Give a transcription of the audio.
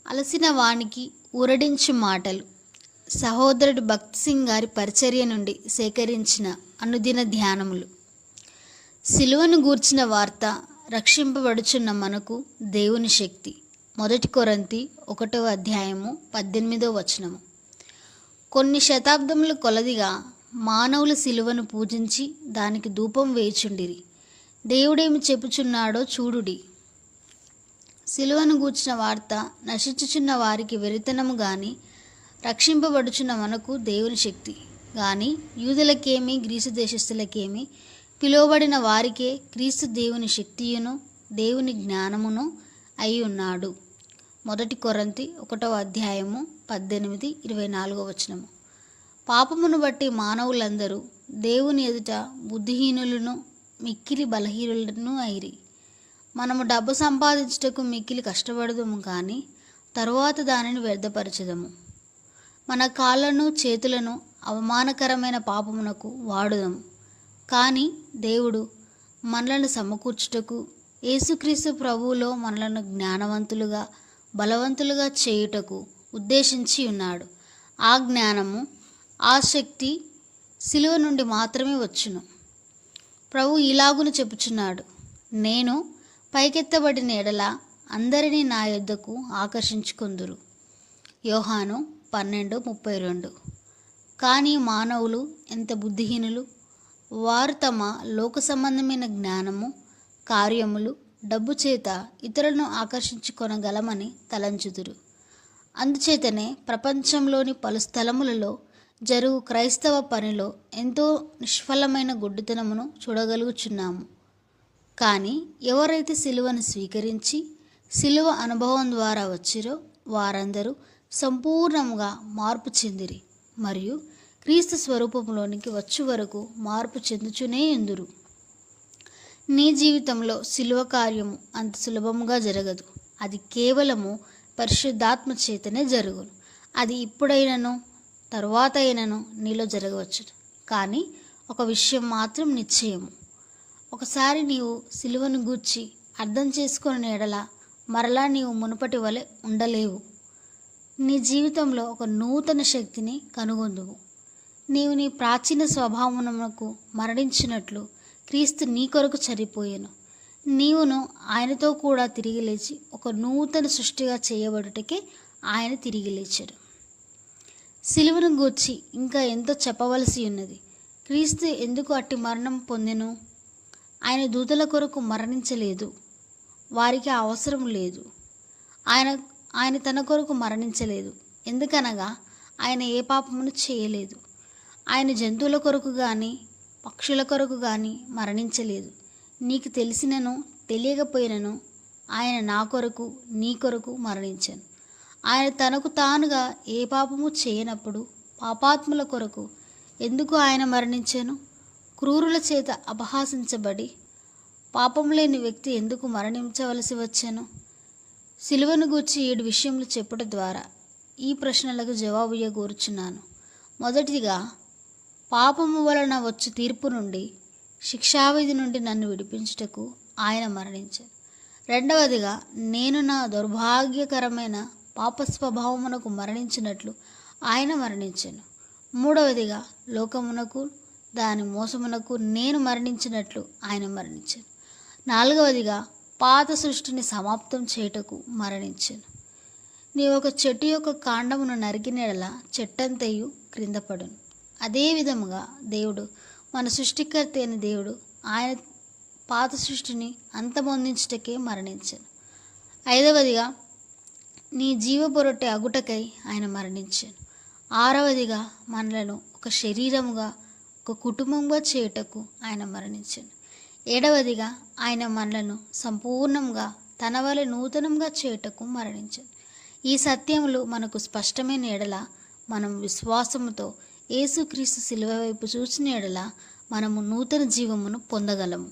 అలసిన వానికి ఊరడించు మాటలు. సహోదరుడు భక్త్ సింగ్ గారి పరిచర్య నుండి సేకరించిన అనుదిన ధ్యానములు. సిలువను గూర్చిన వార్త. రక్షింపబడుచున్న మనకు దేవుని శక్తి. 1 కొరింథీ 1:18. కొన్ని శతాబ్దముల కొలదిగా మానవులు సిలువను పూజించి దానికి ధూపం వేయుచుండిరి. దేవుడేమి చెప్పుచున్నాడో చూడుడి. సిలువను గూర్చిన వార్త నశించుచున్న వారికి వెరితనము గాని, రక్షింపబడుచున్న మనకు దేవుని శక్తి గాని, యూదులకేమి గ్రీసు దేశస్థులకేమి పిలువబడిన వారికే క్రీస్తు దేవుని శక్తియును దేవుని జ్ఞానమును అయి ఉన్నాడు. 1 కొరింథీ 1:18-24. పాపమును బట్టి మానవులందరూ దేవుని ఎదుట బుద్ధిహీనులను మిక్కిలి బలహీనులను అయిరి. మనము డబ్బు సంపాదించుటకు మిక్కిలి కష్టపడదుము కానీ తరువాత దానిని వ్యర్థపరచదము. మన కాళ్ళను చేతులను అవమానకరమైన పాపమునకు వాడుదము. కానీ దేవుడు మనలను సమకూర్చుటకు యేసుక్రీస్తు ప్రభువులో మనలను జ్ఞానవంతులుగా బలవంతులుగా చేయుటకు ఉద్దేశించి ఉన్నాడు. ఆ జ్ఞానము, ఆ శక్తి సిలువ నుండి మాత్రమే వచ్చును. ప్రభు ఇలాగును చెప్పుచున్నాడు, నేను పైకెత్తబడిన ఎడల అందరినీ నా యొద్దకు ఆకర్షించుకొందురు. యోహాను 12:32. కానీ మానవులు ఎంత బుద్ధిహీనులు! వారు తమ లోక సంబంధమైన జ్ఞానము, కార్యములు, డబ్బు చేత ఇతరులను ఆకర్షించుకొనగలమని తలంచుదురు. అందుచేతనే ప్రపంచంలోని పలు స్థలములలో జరుగు క్రైస్తవ పనిలో ఎంతో నిష్ఫలమైన గుడ్డితనమును చూడగలుగుచున్నాము. కానీ ఎవరైతే సిలువను స్వీకరించి సిలువ అనుభవం ద్వారా వచ్చిరో వారందరూ సంపూర్ణంగా మార్పు చెందిరి మరియు క్రీస్తు స్వరూపంలోనికి వచ్చు వరకు మార్పు చెందుచునే ఎందురు. నీ జీవితంలో సిలువ కార్యము అంత సులభముగా జరగదు. అది కేవలము పరిశుద్ధాత్మ చేతనే జరుగును. అది ఇప్పుడైనను తరువాత అయినను నీలో జరగవచ్చు. కానీ ఒక విషయం మాత్రం నిశ్చయము, ఒకసారి నీవు సిలువను గూర్చి అర్థం చేసుకుని ఎడల మరలా నీవు మునుపటి వలె ఉండలేవు. నీ జీవితంలో ఒక నూతన శక్తిని కనుగొందువు. నీవు నీ ప్రాచీన స్వభావమునకు మరణించినట్లు క్రీస్తు నీ కొరకు చనిపోయెను. నీవును ఆయనతో కూడా తిరిగి లేచి ఒక నూతన సృష్టిగా చేయబడుటకే ఆయన తిరిగి లేచాడు. సిలువను గూర్చి ఇంకా ఎంతో చెప్పవలసి ఉన్నది. క్రీస్తు ఎందుకు అట్టి మరణం పొందెను? ఆయన దూతల కొరకు మరణించలేదు. వారికి అవసరం లేదు. ఆయన తన కొరకు మరణించలేదు. ఎందుకనగా ఆయన ఏ పాపమును చేయలేదు. ఆయన జంతువుల కొరకు కానీ పక్షుల కొరకు కానీ మరణించలేదు. నీకు తెలిసినను తెలియకపోయినను ఆయన నా కొరకు నీ కొరకు మరణించాను. ఆయన తనకు తానుగా ఏ పాపము చేయనప్పుడు పాపాత్ముల కొరకు ఎందుకు ఆయన మరణించాను? క్రూరుల చేత అపహాసించబడి పాపం లేని వ్యక్తి ఎందుకు మరణించవలసి వచ్చాను? సిలువను గూర్చి 7 విషయములు చెప్పుట ద్వారా ఈ ప్రశ్నలకు జవాబు ఇయ్యగోరుచున్నాను. మొదటిగా, పాపము వలన వచ్చు తీర్పు నుండి, శిక్షావిధి నుండి నన్ను విడిపించుటకు ఆయన మరణించాను. రెండవదిగా, నేను నా దౌర్భాగ్యకరమైన పాప స్వభావమునకు మరణించినట్లు ఆయన మరణించాను. మూడవదిగా, లోకమునకు దాని మోసమునకు నేను మరణించినట్లు ఆయన మరణించాను. నాలుగవదిగా, పాత సృష్టిని సమాప్తం చేయుటకు మరణించాను. నీ ఒక చెట్టు యొక్క కాండమును నరికిన ఎడల చెట్టంతయు క్రింద పడును. అదే విధముగా దేవుడు, మన సృష్టికర్త అయిన దేవుడు, ఆయన పాత సృష్టిని అంతమొందించుటకే మరణించాను. ఐదవదిగా, నీ జీవబొరొట్టె అగుటకై ఆయన మరణించాను. ఆరవదిగా, మనలను ఒక శరీరముగా ఒక కుటుంబంగా చేయుటకు ఆయన మరణించాను. ఏడవదిగా, ఆయన మనలను సంపూర్ణంగా తన వలె నూతనంగా చేయుటకు మరణించాను. ఈ సత్యములు మనకు స్పష్టమైన ఎడల మనం విశ్వాసముతో యేసుక్రీస్తు సిలువ వైపు చూసిన ఎడల మనము నూతన జీవమును పొందగలము.